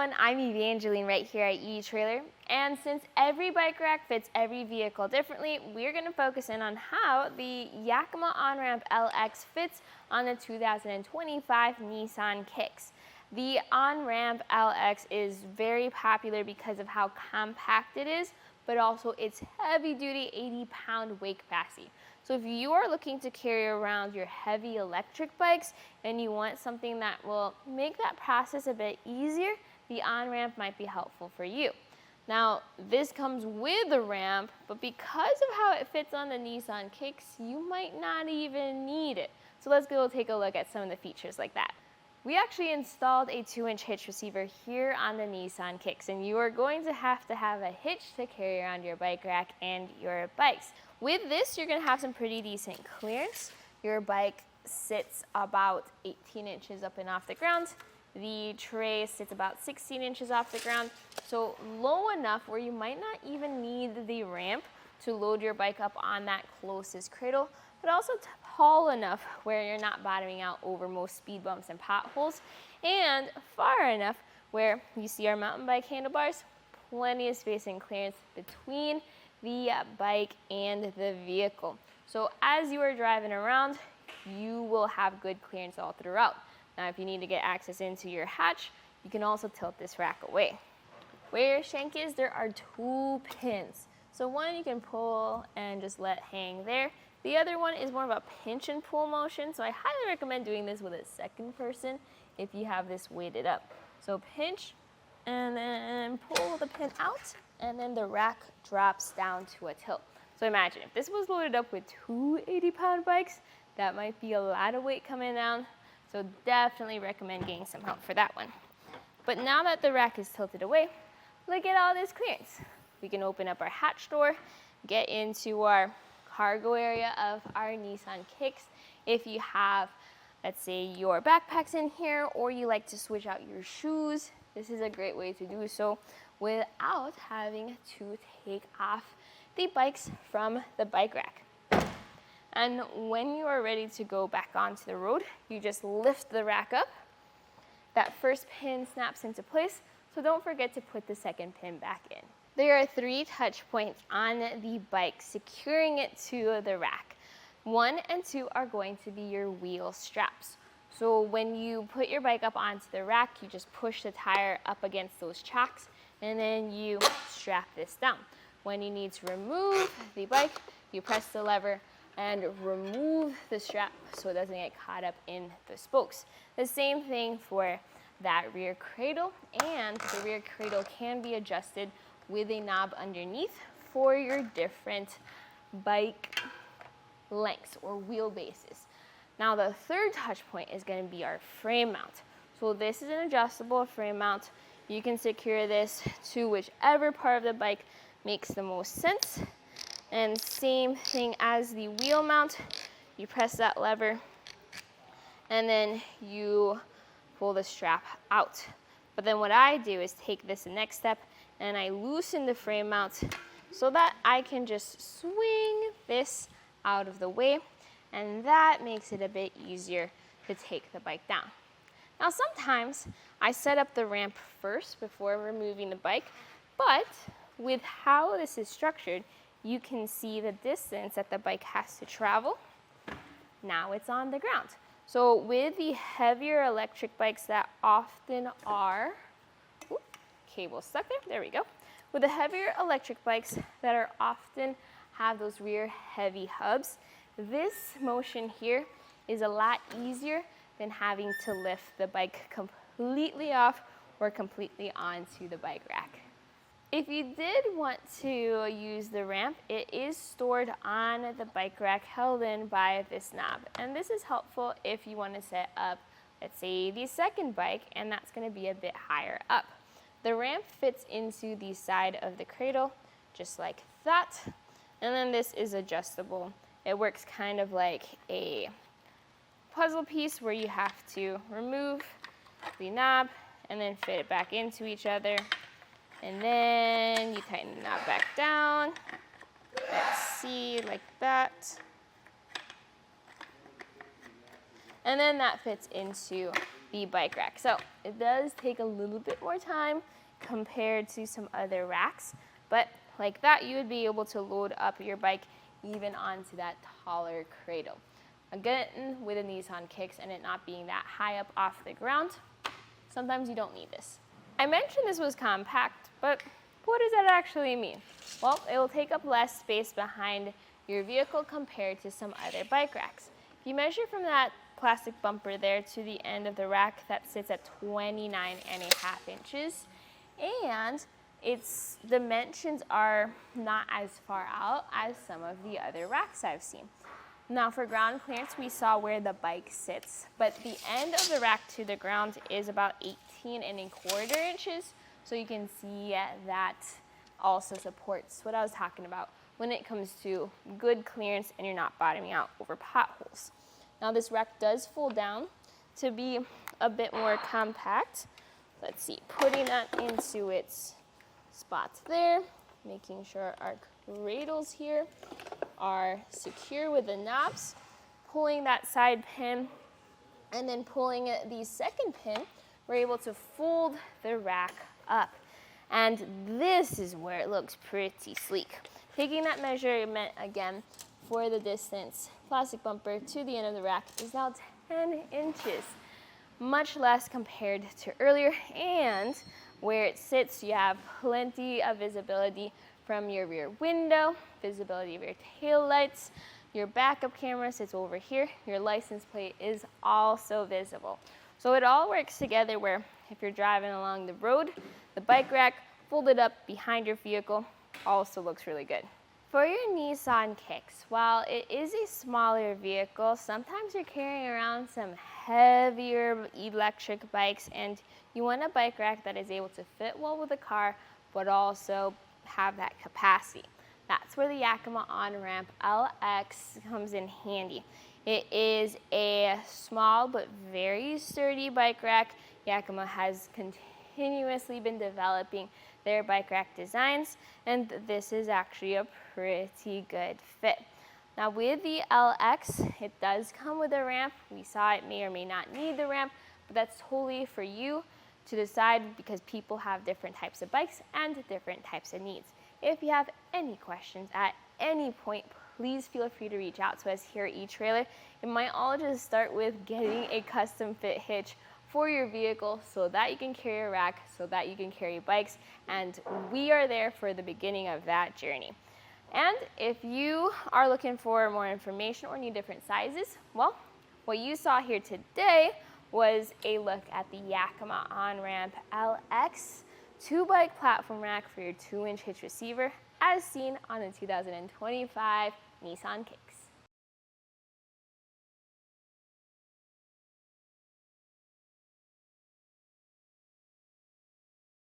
everyone, I'm Evangeline right here at eTrailer, and since every bike rack fits every vehicle differently, we're going to focus in on how the Yakima OnRamp LX fits on the 2025 Nissan Kicks. The OnRamp LX is very popular because of how compact it is, but also its heavy-duty 80-pound weight capacity. So if you are looking to carry around your heavy electric bikes and you want something that will make that process a bit easier, the OnRamp might be helpful for you. Now, this comes with a ramp, but because of how it fits on the Nissan Kicks, you might not even need it. So let's go take a look at some of the features like that. We actually installed a 2-inch hitch receiver here on the Nissan Kicks, and you are going to have a hitch to carry around your bike rack and your bikes. With this, you're going to have some pretty decent clearance. Your bike sits about 18 inches up and off the ground. The tray sits about 16 inches off the ground, so low enough where you might not even need the ramp to load your bike up on that closest cradle, but also tall enough where you're not bottoming out over most speed bumps and potholes, and far enough where you see our mountain bike handlebars, plenty of space and clearance between the bike and the vehicle. So as you are driving around, you will have good clearance all throughout. Now, if you need to get access into your hatch, you can also tilt this rack away. Where your shank is, there are 2 pins. So one you can pull and just let hang there. The other one is more of a pinch and pull motion, so I highly recommend doing this with a second person if you have this weighted up. So pinch and then pull the pin out, and then the rack drops down to a tilt. So imagine if this was loaded up with 2 80-pound bikes, that might be a lot of weight coming down. So definitely recommend getting some help for that one. But now that the rack is tilted away, look at all this clearance. We can open up our hatch door, get into our cargo area of our Nissan Kicks. If you have, let's say, your backpacks in here, or you like to switch out your shoes, this is a great way to do so without having to take off the bikes from the bike rack. And when you are ready to go back onto the road, you just lift the rack up. That first pin snaps into place, so don't forget to put the second pin back in. There are 3 touch points on the bike securing it to the rack. 1 and 2 are going to be your wheel straps. So when you put your bike up onto the rack, you just push the tire up against those chocks, and then you strap this down. When you need to remove the bike, you press the lever and remove the strap so it doesn't get caught up in the spokes. The same thing for that rear cradle, and the rear cradle can be adjusted with a knob underneath for your different bike lengths or wheelbases. Now the third touch point is going to be our frame mount. So this is an adjustable frame mount. You can secure this to whichever part of the bike makes the most sense. And same thing as the wheel mount, you press that lever and then you pull the strap out. But then what I do is take this the next step and I loosen the frame mount so that I can just swing this out of the way, and that makes it a bit easier to take the bike down. Now sometimes I set up the ramp first before removing the bike, but with how this is structured, you can see the distance that the bike has to travel. Now it's on the ground. So with the heavier electric bikes that often are, cable stuck there we go. With the heavier electric bikes that are often have those rear heavy hubs, this motion here is a lot easier than having to lift the bike completely off or completely onto the bike rack. If you did want to use the ramp, it is stored on the bike rack, held in by this knob. And this is helpful if you want to set up, let's say, the second bike, and that's going to be a bit higher up. The ramp fits into the side of the cradle, just like that. And then this is adjustable. It works kind of like a puzzle piece where you have to remove the knob and then fit it back into each other. And then you tighten the knob back down. Let's see, like that. And then that fits into the bike rack. So it does take a little bit more time compared to some other racks, but like that, you would be able to load up your bike even onto that taller cradle. Again, with a Nissan Kicks and it not being that high up off the ground, sometimes you don't need this. I mentioned this was compact, but what does that actually mean? Well, it will take up less space behind your vehicle compared to some other bike racks. If you measure from that plastic bumper there to the end of the rack, that sits at 29.5 inches, and its dimensions are not as far out as some of the other racks I've seen. Now for ground clearance, we saw where the bike sits, but the end of the rack to the ground is about 18.25 inches, so you can see that also supports what I was talking about when it comes to good clearance and you're not bottoming out over potholes. Now this rack does fold down to be a bit more compact. Let's see, putting that into its spots there, making sure our cradles here are secure with the knobs, pulling that side pin, and then pulling the second pin, we're able to fold the rack up. And this is where it looks pretty sleek. Taking that measurement again for the distance, plastic bumper to the end of the rack is now 10 inches, much less compared to earlier, and where it sits, you have plenty of visibility from your rear window, visibility of your tail lights, your backup camera sits over here, your license plate is also visible. So it all works together where if you're driving along the road, the bike rack folded up behind your vehicle also looks really good. For your Nissan Kicks, while it is a smaller vehicle, sometimes you're carrying around some heavier electric bikes and you want a bike rack that is able to fit well with the car, but also have that capacity. That's where the Yakima OnRamp LX comes in handy. It is a small but very sturdy bike rack. Yakima has continuously been developing their bike rack designs, and this is actually a pretty good fit. Now with the LX, it does come with a ramp. We saw it may or may not need the ramp, but that's totally for you to decide because people have different types of bikes and different types of needs. If you have any questions at any point, please feel free to reach out to us here at eTrailer. It might all just start with getting a custom fit hitch for your vehicle so that you can carry a rack, so that you can carry bikes, and we are there for the beginning of that journey. And if you are looking for more information or need different sizes, well, what you saw here today was a look at the Yakima OnRamp LX 2-bike platform rack for your 2-inch hitch receiver as seen on the 2025 Nissan Kicks.